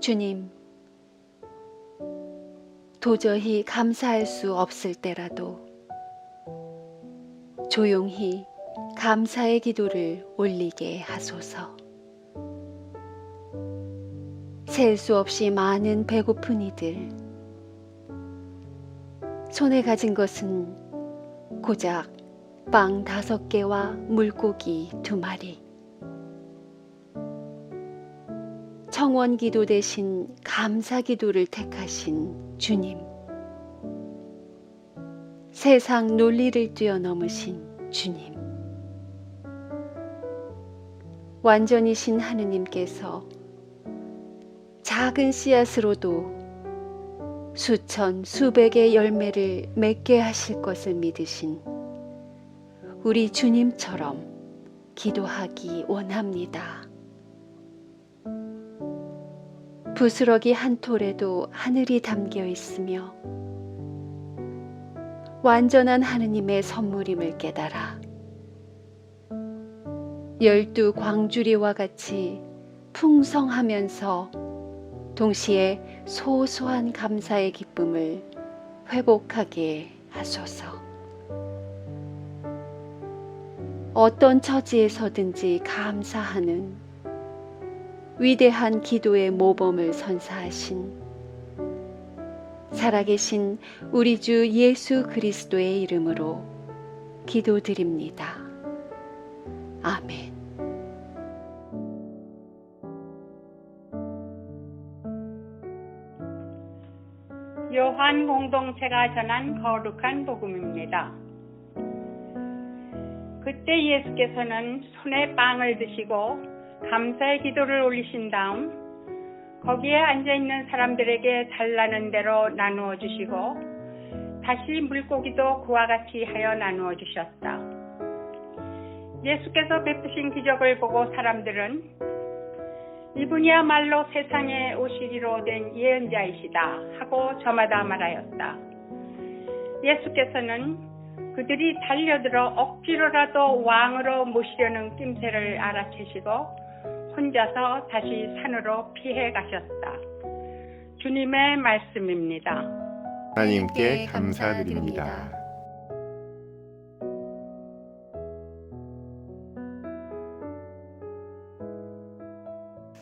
주님, 도저히 감사할 수 없을 때라도 조용히 감사의 기도를 올리게 하소서. 셀 수 없이 많은 배고픈 이들, 손에 가진 것은 고작 빵 5개와 물고기 2마리. 청원 기도 대신 감사 기도를 택하신 주님. 세상 논리를 뛰어넘으신 주님. 완전이신 하느님께서 작은 씨앗으로도 수천 수백의 열매를 맺게 하실 것을 믿으신 우리 주님처럼 기도하기 원합니다. 부스러기 한 톨에도 하늘이 담겨 있으며 완전한 하느님의 선물임을 깨달아 12 광주리와 같이 풍성하면서 동시에 소소한 감사의 기쁨을 회복하게 하소서. 어떤 처지에서든지 감사하는 위대한 기도의 모범을 선사하신 살아계신 우리 주 예수 그리스도의 이름으로 기도드립니다. 아멘. 요한 공동체가 전한 거룩한 복음입니다. 그때 예수께서는 손에 빵을 드시고 감사의 기도를 올리신 다음 거기에 앉아있는 사람들에게 달라는 대로 나누어 주시고 다시 물고기도 그와 같이 하여 나누어 주셨다. 예수께서 베푸신 기적을 보고 사람들은 이분이야말로 세상에 오시기로 된 예언자이시다 하고 저마다 말하였다. 예수께서는 그들이 달려들어 억지로라도 왕으로 모시려는 낌새를 알아채시고 혼자서 다시 산으로 피해 가셨다. 주님의 말씀입니다. 하나님께 감사드립니다.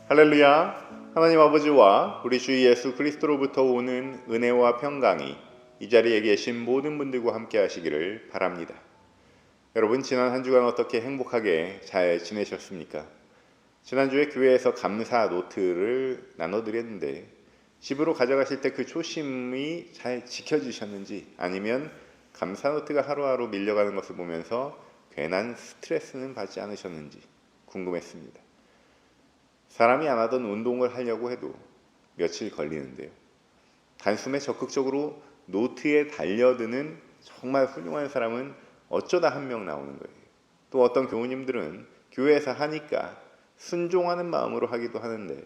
할렐루야. 하나님 아버지와 우리 주 예수 그리스도로부터 오는 은혜와 평강이 이 자리에 계신 모든 분들과 함께 하시기를 바랍니다. 여러분, 지난 한 주간 어떻게 행복하게 잘 지내셨습니까? 지난주에 교회에서 감사 노트를 나눠드렸는데 집으로 가져가실 때 그 초심이 잘 지켜지셨는지, 아니면 감사 노트가 하루하루 밀려가는 것을 보면서 괜한 스트레스는 받지 않으셨는지 궁금했습니다. 사람이 안 하던 운동을 하려고 해도 며칠 걸리는데요. 단숨에 적극적으로 노트에 달려드는 정말 훌륭한 사람은 어쩌다 한 명 나오는 거예요. 또 어떤 교우님들은 교회에서 하니까 순종하는 마음으로 하기도 하는데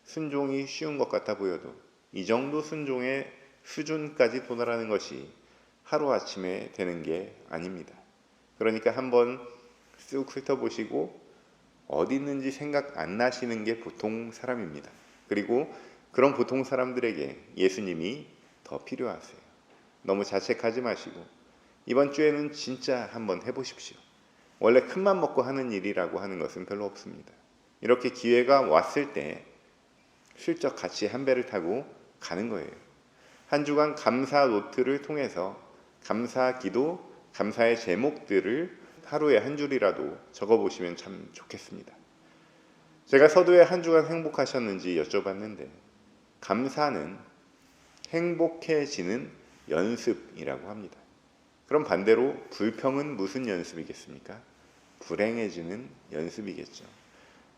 순종이 쉬운 것 같아 보여도 이 정도 순종의 수준까지 도달하는 것이 하루아침에 되는 게 아닙니다. 그러니까 한번 쓱 훑어보시고 어디 있는지 생각 안 나시는 게 보통 사람입니다. 그리고 그런 보통 사람들에게 예수님이 더 필요하세요. 너무 자책하지 마시고 이번 주에는 진짜 한번 해보십시오. 원래 큰맘 먹고 하는 일이라고 하는 것은 별로 없습니다. 이렇게 기회가 왔을 때 슬쩍 같이 한 배를 타고 가는 거예요. 한 주간 감사 노트를 통해서 감사 기도, 감사의 제목들을 하루에 한 줄이라도 적어보시면 참 좋겠습니다. 제가 서두에 한 주간 행복하셨는지 여쭤봤는데 감사는 행복해지는 연습이라고 합니다. 그럼 반대로 불평은 무슨 연습이겠습니까? 불행해지는 연습이겠죠.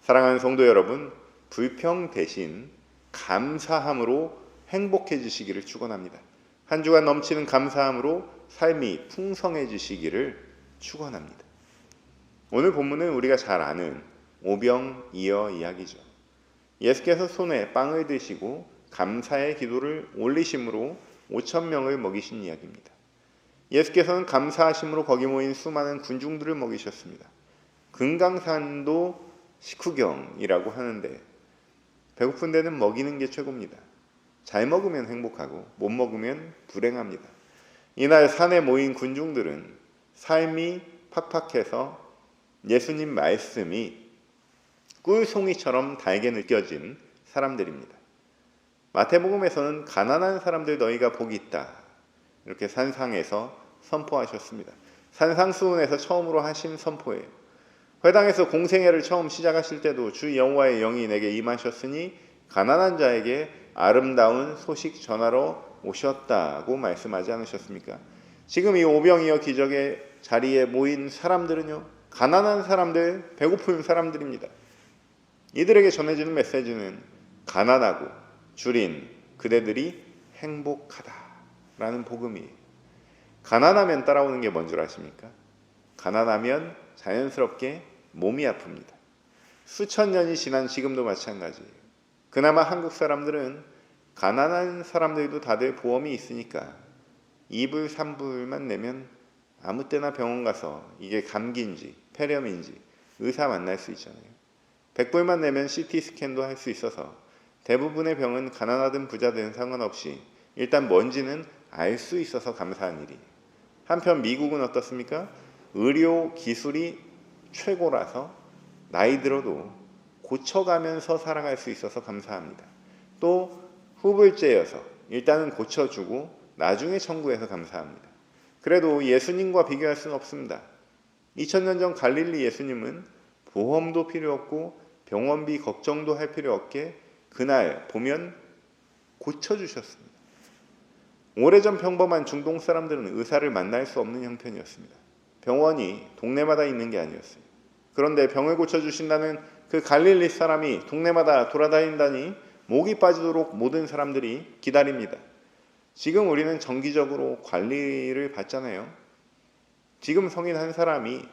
사랑하는 성도 여러분, 불평 대신 감사함으로 행복해지시기를 축원합니다. 한 주간 넘치는 감사함으로 삶이 풍성해지시기를 축원합니다. 오늘 본문은 우리가 잘 아는 오병이어 이야기죠. 예수께서 손에 빵을 드시고 감사의 기도를 올리심으로 5,000명을 먹이신 이야기입니다. 예수께서는 감사하심으로 거기 모인 수많은 군중들을 먹이셨습니다. 금강산도 식후경이라고 하는데 배고픈 데는 먹이는 게 최고입니다. 잘 먹으면 행복하고 못 먹으면 불행합니다. 이날 산에 모인 군중들은 삶이 팍팍해서 예수님 말씀이 꿀송이처럼 달게 느껴진 사람들입니다. 마태복음에서는 가난한 사람들 너희가 복이 있다, 이렇게 산상에서 선포하셨습니다. 산상수훈에서 처음으로 하신 선포예요. 회당에서 공생애를 처음 시작하실 때도 주 여호와의 영이 내게 임하셨으니 가난한 자에게 아름다운 소식 전하러 오셨다고 말씀하지 않으셨습니까? 지금 이 오병이어 기적의 자리에 모인 사람들은요, 가난한 사람들, 배고픈 사람들입니다. 이들에게 전해지는 메시지는 가난하고 줄인 그대들이 행복하다라는 복음이에요. 가난하면 따라오는 게 뭔 줄 아십니까? 가난하면 자연스럽게 몸이 아픕니다. 수천 년이 지난 지금도 마찬가지예요. 그나마 한국 사람들은 가난한 사람들도 다들 보험이 있으니까 2불, 3불만 내면 아무 때나 병원 가서 이게 감기인지 폐렴인지 의사 만날 수 있잖아요. 100불만 내면 CT 스캔도 할 수 있어서 대부분의 병은 가난하든 부자든 상관없이 일단 뭔지는 알 수 있어서 감사한 일이에요. 한편 미국은 어떻습니까? 의료 기술이 최고라서 나이 들어도 고쳐가면서 살아갈 수 있어서 감사합니다. 또 후불제여서 일단은 고쳐주고 나중에 청구해서 감사합니다. 그래도 예수님과 비교할 수는 없습니다. 2000년 전 갈릴리 예수님은 보험도 필요 없고 병원비 걱정도 할 필요 없게 그날 보면 고쳐주셨습니다. 오래전 평범한 중동 사람들은 의사를 만날 수 없는 형편이었습니다. 병원이 동네마다 있는 게 아니었어요. 그런데 병을 고쳐주신다는 그 갈릴리 사람이 동네마다 돌아다닌다니 목이 빠지도록 모든 사람들이 기다립니다. 지금 우리는 정기적으로 관리를 받잖아요. 지금 성인 한 사람이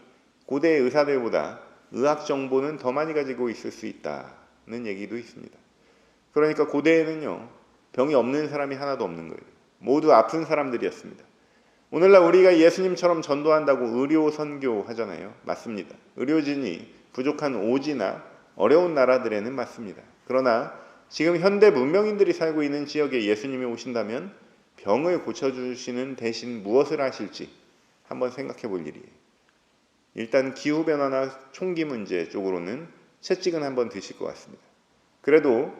고대의 의사들보다 의학 정보는 더 많이 가지고 있을 수 있다는 얘기도 있습니다. 그러니까 고대에는요, 병이 없는 사람이 하나도 없는 거예요. 모두 아픈 사람들이었습니다. 오늘날 우리가 예수님처럼 전도한다고 의료 선교 하잖아요. 맞습니다. 의료진이 부족한 오지나 어려운 나라들에는 맞습니다. 그러나 지금 현대 문명인들이 살고 있는 지역에 예수님이 오신다면 병을 고쳐주시는 대신 무엇을 하실지 한번 생각해 볼 일이에요. 일단 기후변화나 총기 문제 쪽으로는 채찍은 한번 드실 것 같습니다. 그래도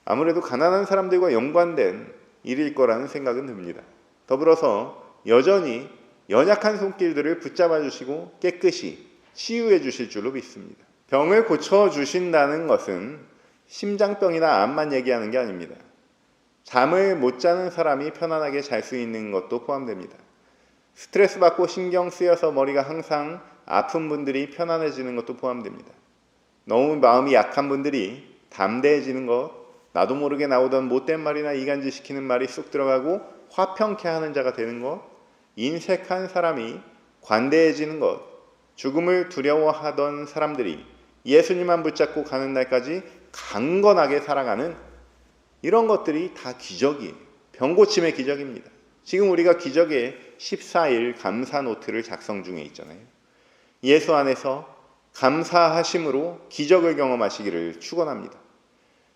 아무래도 가난한 사람들과 연관된 일일 거라는 생각은 듭니다. 더불어서 여전히 연약한 손길들을 붙잡아 주시고 깨끗이 치유해 주실 줄로 믿습니다. 병을 고쳐주신다는 것은 심장병이나 암만 얘기하는 게 아닙니다. 잠을 못 자는 사람이 편안하게 잘 수 있는 것도 포함됩니다. 스트레스 받고 신경 쓰여서 머리가 항상 아픈 분들이 편안해지는 것도 포함됩니다. 너무 마음이 약한 분들이 담대해지는 것, 나도 모르게 나오던 못된 말이나 이간질 시키는 말이 쑥 들어가고 화평케 하는 자가 되는 것, 인색한 사람이 관대해지는 것, 죽음을 두려워하던 사람들이 예수님만 붙잡고 가는 날까지 강건하게 살아가는 이런 것들이 다 기적이에요. 병고침의 기적입니다. 지금 우리가 기적의 14일 감사 노트를 작성 중에 있잖아요. 예수 안에서 감사하심으로 기적을 경험하시기를 축원합니다.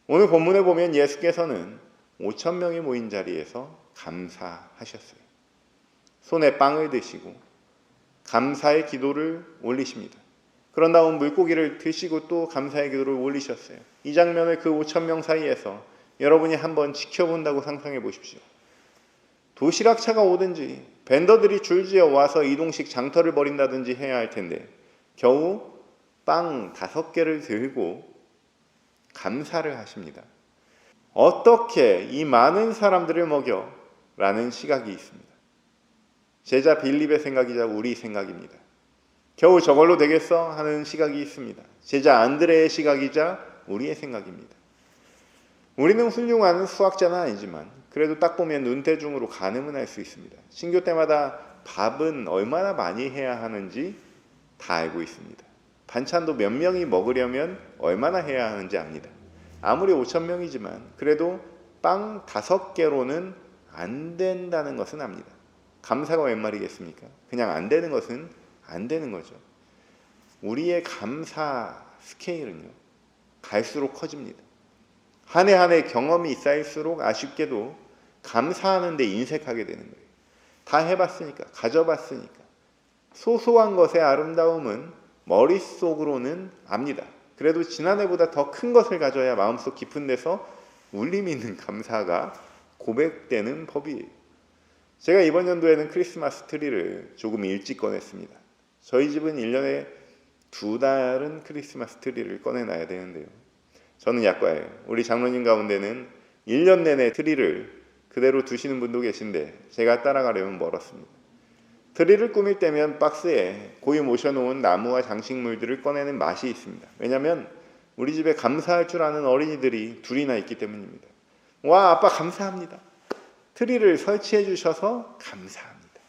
오늘 본문에 보면 예수께서는 5,000명이 모인 자리에서 감사하셨어요. 손에 빵을 드시고 감사의 기도를 올리십니다. 그런 다음 물고기를 드시고 또 감사의 기도를 올리셨어요. 이 장면을 그 5,000명 사이에서 여러분이 한번 지켜본다고 상상해 보십시오. 도시락차가 오든지 벤더들이 줄지어 와서 이동식 장터를 벌인다든지 해야 할 텐데 겨우 빵 5개를 들고 감사를 하십니다. 어떻게 이 많은 사람들을 먹여? 라는 시각이 있습니다. 제자 빌립의 생각이자 우리 생각입니다. 겨우 저걸로 되겠어? 하는 시각이 있습니다. 제자 안드레의 시각이자 우리의 생각입니다. 우리는 훌륭한 수학자는 아니지만 그래도 딱 보면 눈대중으로 가늠은 할 수 있습니다. 신교 때마다 밥은 얼마나 많이 해야 하는지 다 알고 있습니다. 반찬도 몇 명이 먹으려면 얼마나 해야 하는지 압니다. 아무리 5,000명이지만 그래도 빵 5개로는 안 된다는 것은 압니다. 감사가 웬 말이겠습니까? 그냥 안 되는 것은 안 되는 거죠. 우리의 감사 스케일은요, 갈수록 커집니다. 한 해 한 해 경험이 쌓일수록 아쉽게도 감사하는 데 인색하게 되는 거예요. 다 해봤으니까, 가져봤으니까. 소소한 것의 아름다움은 머릿속으로는 압니다. 그래도 지난해보다 더 큰 것을 가져야 마음속 깊은 데서 울림 있는 감사가 고백되는 법이에요. 제가 이번 연도에는 크리스마스 트리를 조금 일찍 꺼냈습니다. 저희 집은 1년에 2달은 크리스마스 트리를 꺼내놔야 되는데요. 저는 약과예요. 우리 장로님 가운데는 1년 내내 트리를 그대로 두시는 분도 계신데 제가 따라가려면 멀었습니다. 트리를 꾸밀 때면 박스에 고이 모셔놓은 나무와 장식물들을 꺼내는 맛이 있습니다. 왜냐하면 우리 집에 감사할 줄 아는 어린이들이 둘이나 있기 때문입니다. 와, 아빠 감사합니다. 트리를 설치해 주셔서 감사합니다.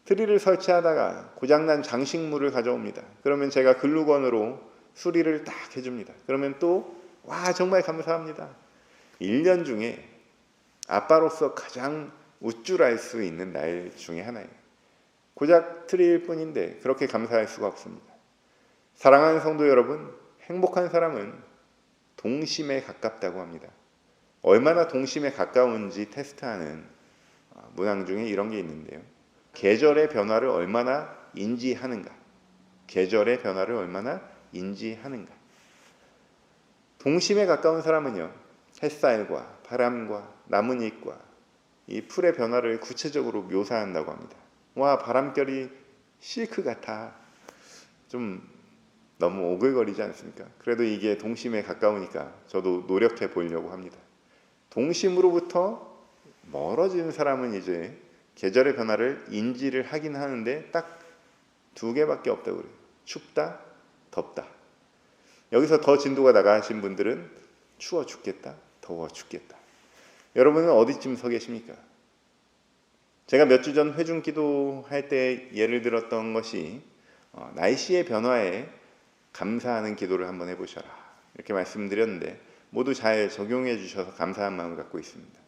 트리를 설치하다가 고장난 장식물을 가져옵니다. 그러면 제가 글루건으로 수리를 딱 해줍니다. 그러면 또 와, 정말 감사합니다. 1년 중에 아빠로서 가장 우쭐할 수 있는 날 중에 하나예요. 고작 트리일 뿐인데 그렇게 감사할 수가 없습니다. 사랑하는 성도 여러분, 행복한 사람은 동심에 가깝다고 합니다. 얼마나 동심에 가까운지 테스트하는 문항 중에 이런 게 있는데요. 계절의 변화를 얼마나 인지하는가. 계절의 변화를 얼마나 인지하는가. 동심에 가까운 사람은요, 햇살과 바람과 나뭇잎과 이 풀의 변화를 구체적으로 묘사한다고 합니다. 와, 바람결이 실크 같아. 좀 너무 오글거리지 않습니까? 그래도 이게 동심에 가까우니까 저도 노력해 보려고 합니다. 동심으로부터 멀어지는 사람은 이제 계절의 변화를 인지를 하긴 하는데 딱 2개밖에 없다고 그래요. 춥다, 덥다. 여기서 더 진도가 나가신 분들은 추워 죽겠다, 더워 죽겠다. 여러분은 어디쯤 서 계십니까? 제가 몇 주 전 회중 기도할 때 예를 들었던 것이 날씨의 변화에 감사하는 기도를 한번 해보셔라. 이렇게 말씀드렸는데 모두 잘 적용해 주셔서 감사한 마음을 갖고 있습니다.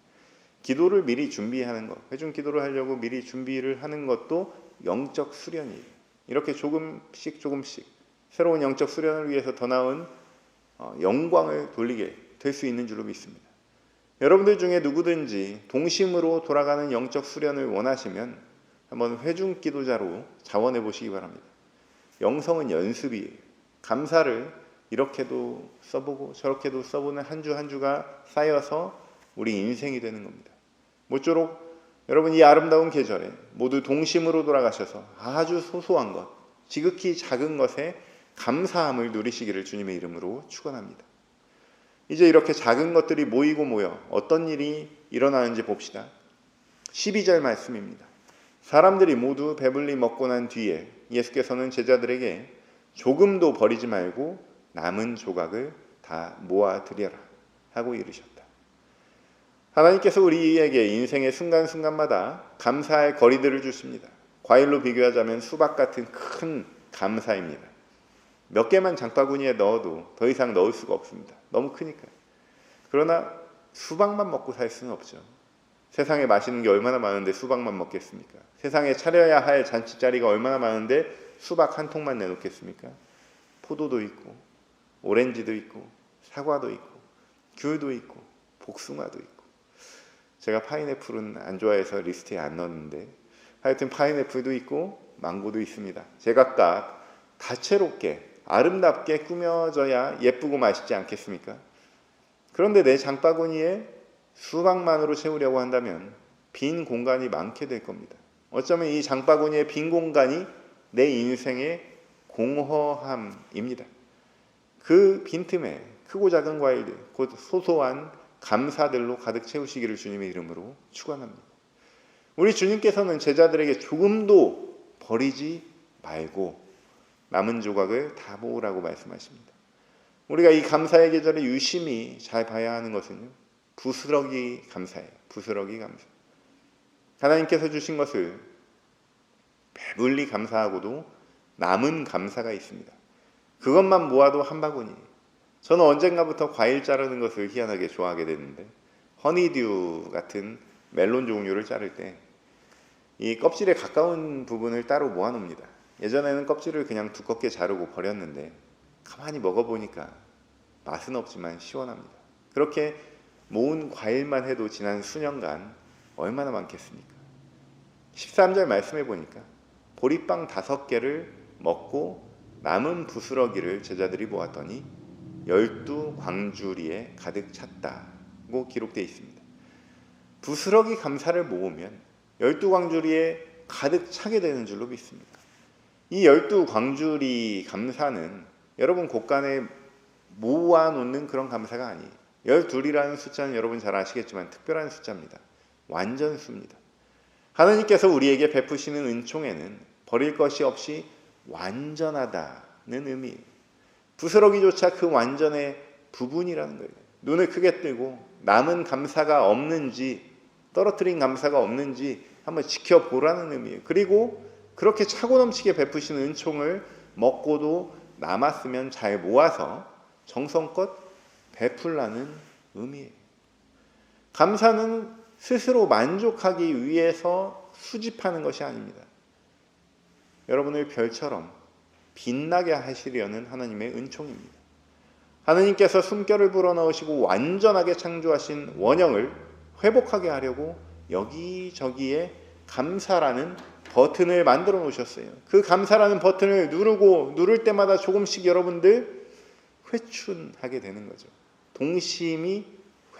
기도를 미리 준비하는 것, 회중 기도를 하려고 미리 준비를 하는 것도 영적 수련이에요. 이렇게 조금씩 새로운 영적 수련을 위해서 더 나은 영광을 돌리게 될 수 있는 줄로 믿습니다. 여러분들 중에 누구든지 동심으로 돌아가는 영적 수련을 원하시면 한번 회중 기도자로 자원해 보시기 바랍니다. 영성은 연습이에요. 감사를 이렇게도 써보고 저렇게도 써보는 한 주 한 주가 쌓여서 우리 인생이 되는 겁니다. 모쪼록 여러분 이 아름다운 계절에 모두 동심으로 돌아가셔서 아주 소소한 것, 지극히 작은 것에 감사함을 누리시기를 주님의 이름으로 축원합니다. 이제 이렇게 작은 것들이 모이고 모여 어떤 일이 일어나는지 봅시다. 12절 말씀입니다. 사람들이 모두 배불리 먹고 난 뒤에 예수께서는 제자들에게 조금도 버리지 말고 남은 조각을 다 모아드려라 하고 이르셨다. 하나님께서 우리에게 인생의 순간순간마다 감사의 거리들을 주십니다. 과일로 비교하자면 수박 같은 큰 감사입니다. 몇 개만 장바구니에 넣어도 더 이상 넣을 수가 없습니다. 너무 크니까요. 그러나 수박만 먹고 살 수는 없죠. 세상에 맛있는 게 얼마나 많은데 수박만 먹겠습니까? 세상에 차려야 할 잔치자리가 얼마나 많은데 수박 한 통만 내놓겠습니까? 포도도 있고 오렌지도 있고 사과도 있고 귤도 있고 복숭아도 있고. 제가 파인애플은 안 좋아해서 리스트에 안 넣었는데 하여튼 파인애플도 있고 망고도 있습니다. 제각각 다채롭게 아름답게 꾸며져야 예쁘고 맛있지 않겠습니까? 그런데 내 장바구니에 수박만으로 채우려고 한다면 빈 공간이 많게 될 겁니다. 어쩌면 이 장바구니의 빈 공간이 내 인생의 공허함입니다. 그 빈틈에 크고 작은 과일들, 곧 소소한 감사들로 가득 채우시기를 주님의 이름으로 축원합니다. 우리 주님께서는 제자들에게 조금도 버리지 말고 남은 조각을 다 모으라고 말씀하십니다. 우리가 이 감사의 계절에 유심히 잘 봐야 하는 것은요, 부스러기 감사예요. 부스러기 감사. 하나님께서 주신 것을 배불리 감사하고도 남은 감사가 있습니다. 그것만 모아도 한 바구니. 저는 언젠가부터 과일 자르는 것을 희한하게 좋아하게 됐는데 허니듀 같은 멜론 종류를 자를 때 이 껍질에 가까운 부분을 따로 모아놓습니다. 예전에는 껍질을 그냥 두껍게 자르고 버렸는데 가만히 먹어보니까 맛은 없지만 시원합니다. 그렇게 모은 과일만 해도 지난 수년간 얼마나 많겠습니까? 13절 말씀해 보니까 보리빵 5개를 먹고 남은 부스러기를 제자들이 모았더니 12광주리에 가득 찼다고 기록되어 있습니다. 부스러기 감사를 모으면 12광주리에 가득 차게 되는 줄로 믿습니다. 이 12광주리 감사는 여러분 곳간에 모아놓는 그런 감사가 아니에요. 12이라는 숫자는 여러분 잘 아시겠지만 특별한 숫자입니다. 완전수입니다. 하나님께서 우리에게 베푸시는 은총에는 버릴 것이 없이 완전하다는 의미예요. 부스러기조차 그 완전의 부분이라는 거예요. 눈을 크게 뜨고 남은 감사가 없는지, 떨어뜨린 감사가 없는지 한번 지켜보라는 의미예요. 그리고 그렇게 차고 넘치게 베푸시는 은총을 먹고도 남았으면 잘 모아서 정성껏 베풀라는 의미예요. 감사는 스스로 만족하기 위해서 수집하는 것이 아닙니다. 여러분을 별처럼 빛나게 하시려는 하나님의 은총입니다. 하나님께서 숨결을 불어넣으시고 완전하게 창조하신 원형을 회복하게 하려고 여기저기에 감사라는 버튼을 만들어 놓으셨어요. 그 감사라는 버튼을 누를 때마다 조금씩 여러분들 회춘하게 되는 거죠. 동심이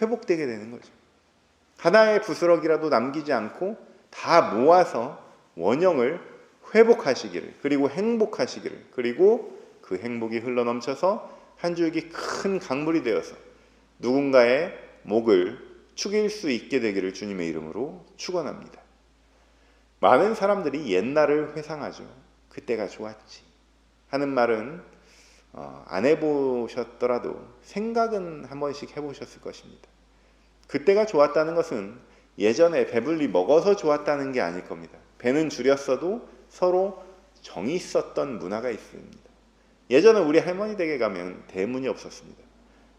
회복되게 되는 거죠. 하나의 부스러기라도 남기지 않고 다 모아서 원형을 회복하시기를, 그리고 행복하시기를, 그리고 그 행복이 흘러넘쳐서 한 줄기 큰 강물이 되어서 누군가의 목을 축일 수 있게 되기를 주님의 이름으로 축원합니다. 많은 사람들이 옛날을 회상하죠. 그때가 좋았지 하는 말은 안 해보셨더라도 생각은 한 번씩 해보셨을 것입니다. 그때가 좋았다는 것은 예전에 배불리 먹어서 좋았다는 게 아닐 겁니다. 배는 줄였어도 서로 정이 있었던 문화가 있습니다. 예전에 우리 할머니 댁에 가면 대문이 없었습니다.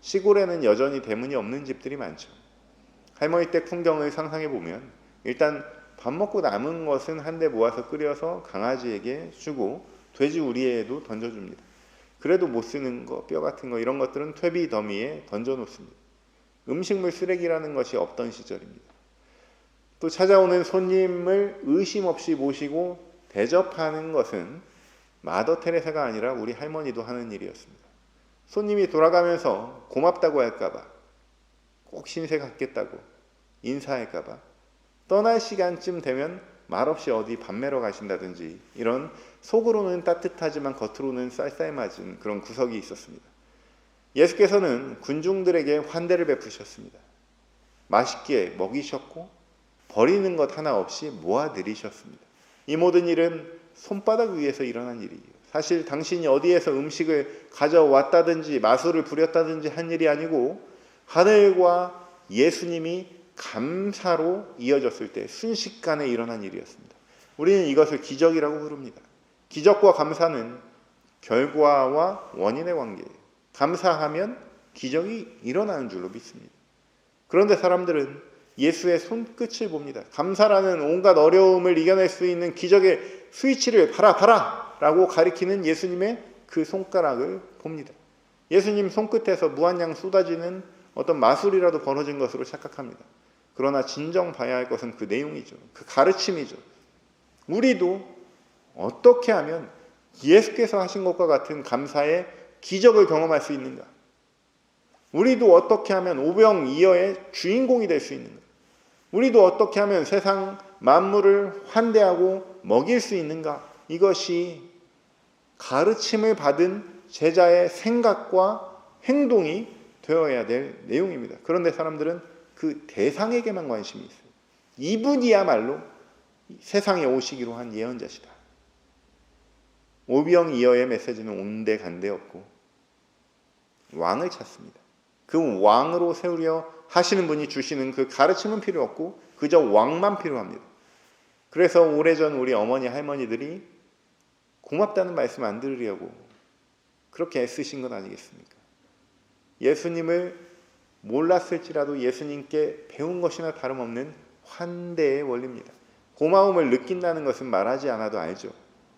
시골에는 여전히 대문이 없는 집들이 많죠. 할머니 댁 풍경을 상상해 보면 일단 밥 먹고 남은 것은 한데 모아서 끓여서 강아지에게 주고 돼지 우리에도 던져줍니다. 그래도 못 쓰는 거, 뼈 같은 거 이런 것들은 퇴비 더미에 던져놓습니다. 음식물 쓰레기라는 것이 없던 시절입니다. 또 찾아오는 손님을 의심 없이 모시고 대접하는 것은 마더 테레사가 아니라 우리 할머니도 하는 일이었습니다. 손님이 돌아가면서 고맙다고 할까봐, 꼭 신세 갖겠다고 인사할까봐 떠날 시간쯤 되면 말없이 어디 밥 매러 가신다든지 이런 속으로는 따뜻하지만 겉으로는 쌀쌀맞은 그런 구석이 있었습니다. 예수께서는 군중들에게 환대를 베푸셨습니다. 맛있게 먹이셨고 버리는 것 하나 없이 모아드리셨습니다. 이 모든 일은 손바닥 위에서 일어난 일이에요. 사실 당신이 어디에서 음식을 가져왔다든지 마술을 부렸다든지 한 일이 아니고 하늘과 예수님이 감사로 이어졌을 때 순식간에 일어난 일이었습니다. 우리는 이것을 기적이라고 부릅니다. 기적과 감사는 결과와 원인의 관계예요. 감사하면 기적이 일어나는 줄로 믿습니다. 그런데 사람들은 예수의 손끝을 봅니다. 감사라는 온갖 어려움을 이겨낼 수 있는 기적의 스위치를 봐라 라고 가리키는 예수님의 그 손가락을 봅니다. 예수님 손끝에서 무한양 쏟아지는 어떤 마술이라도 벌어진 것으로 착각합니다. 그러나 진정 봐야 할 것은 그 내용이죠. 그 가르침이죠. 우리도 어떻게 하면 예수께서 하신 것과 같은 감사의 기적을 경험할 수 있는가? 우리도 어떻게 하면 오병이어의 주인공이 될 수 있는가? 우리도 어떻게 하면 세상 만물을 환대하고 먹일 수 있는가? 이것이 가르침을 받은 제자의 생각과 행동이 되어야 될 내용입니다. 그런데 사람들은 그 대상에게만 관심이 있어요. 이분이야말로 세상에 오시기로 한 예언자시다. 오병이어의 메시지는 온데간데 없고 왕을 찾습니다. 그 왕으로 세우려 하시는 분이 주시는 그 가르침은 필요 없고 그저 왕만 필요합니다. 그래서 오래전 우리 어머니 할머니들이 고맙다는 말씀 안 들으려고 그렇게 애쓰신 것 아니겠습니까? 예수님을 몰랐을지라도 예수님께 배운 것이나 다름없는 환대의 원리입니다. 고마움을 느낀다는 것은 말하지 않아도 알죠.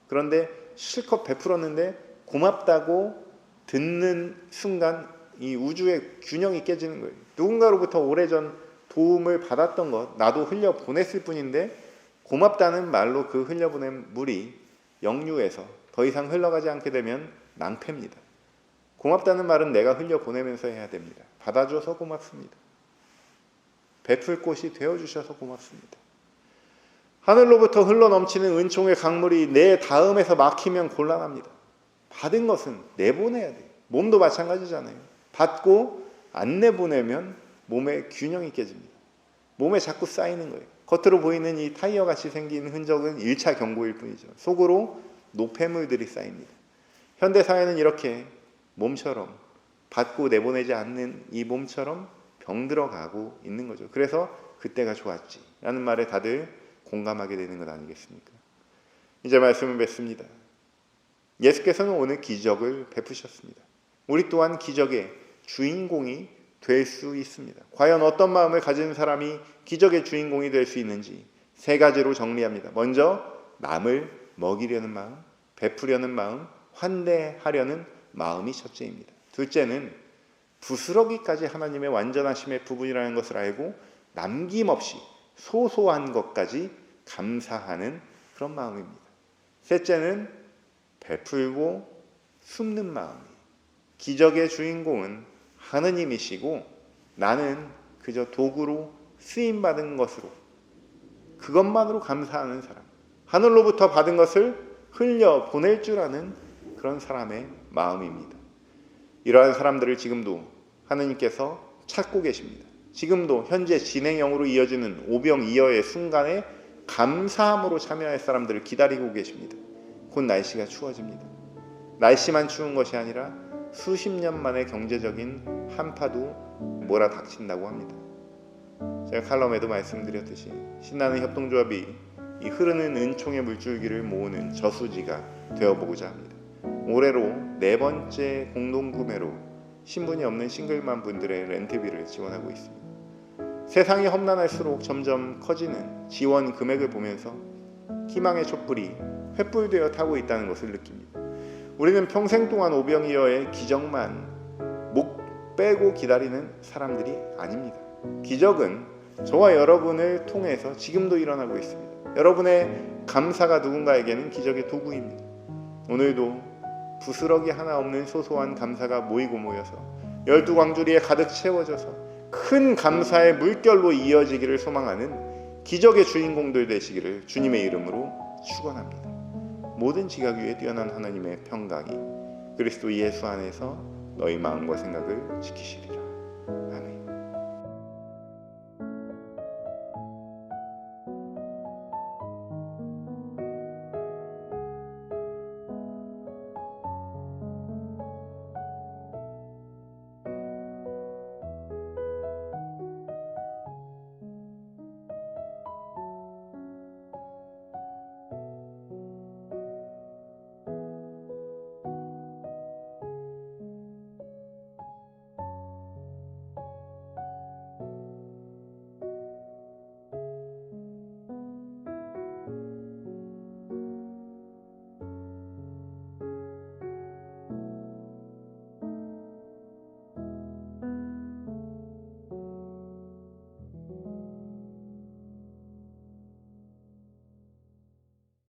그런데 실컷 베풀었는데 고맙다고 듣는 순간 이 우주의 균형이 깨지는 거예요. 누군가로부터 오래전 도움을 받았던 것, 나도 흘려 보냈을 뿐인데 고맙다는 말로 그 흘려보낸 물이 역류해서 더 이상 흘러가지 않게 되면 낭패입니다. 고맙다는 말은 내가 흘려보내면서 해야 됩니다. 받아줘서 고맙습니다. 베풀 곳이 되어주셔서 고맙습니다. 하늘로부터 흘러넘치는 은총의 강물이 내 다음에서 막히면 곤란합니다. 받은 것은 내보내야 돼요. 몸도 마찬가지잖아요. 받고 안 내보내면 몸의 균형이 깨집니다. 몸에 자꾸 쌓이는 거예요. 겉으로 보이는 이 타이어같이 생긴 흔적은 1차 경고일 뿐이죠. 속으로 노폐물들이 쌓입니다. 현대사회는 이렇게 몸처럼 받고 내보내지 않는 이 몸처럼 병들어가고 있는 거죠. 그래서 그때가 좋았지 라는 말에 다들 공감하게 되는 것 아니겠습니까? 이제 말씀을 맺습니다. 예수께서는 오늘 기적을 베푸셨습니다. 우리 또한 기적의 주인공이 될 수 있습니다. 과연 어떤 마음을 가진 사람이 기적의 주인공이 될 수 있는지 3가지로 정리합니다. 먼저 남을 먹이려는 마음, 베푸려는 마음, 환대하려는 마음이 첫째입니다. 둘째는 부스러기까지 하나님의 완전하심의 부분이라는 것을 알고 남김없이 소소한 것까지 감사하는 그런 마음입니다. 셋째는 베풀고 숨는 마음이에요. 기적의 주인공은 하느님이시고 나는 그저 도구로 쓰임받은 것으로 그것만으로 감사하는 사람, 하늘로부터 받은 것을 흘려 보낼 줄 아는 그런 사람의 마음입니다. 이러한 사람들을 지금도 하느님께서 찾고 계십니다. 지금도 현재 진행형으로 이어지는 오병이어의 순간에 감사함으로 참여할 사람들을 기다리고 계십니다. 곧 날씨가 추워집니다. 날씨만 추운 것이 아니라 수십 년 만의 경제적인 한파도 몰아닥친다고 합니다. 제가 칼럼에도 말씀드렸듯이 신나는 협동조합이 이 흐르는 은총의 물줄기를 모으는 저수지가 되어보고자 합니다. 올해로 4번째 공동구매로 신분이 없는 싱글맘 분들의 렌트비를 지원하고 있습니다. 세상이 험난할수록 점점 커지는 지원 금액을 보면서 희망의 촛불이 횃불되어 타고 있다는 것을 느낍니다. 우리는 평생 동안 오병이어의 기적만 목 빼고 기다리는 사람들이 아닙니다. 기적은 저와 여러분을 통해서 지금도 일어나고 있습니다. 여러분의 감사가 누군가에게는 기적의 도구입니다. 오늘도 부스러기 하나 없는 소소한 감사가 모이고 모여서 12광주리에 가득 채워져서 큰 감사의 물결로 이어지기를 소망하는 기적의 주인공들 되시기를 주님의 이름으로 축원합니다. 모든 지각 위에 뛰어난 하나님의 평강이 그리스도 예수 안에서 너희 마음과 생각을 지키시리라.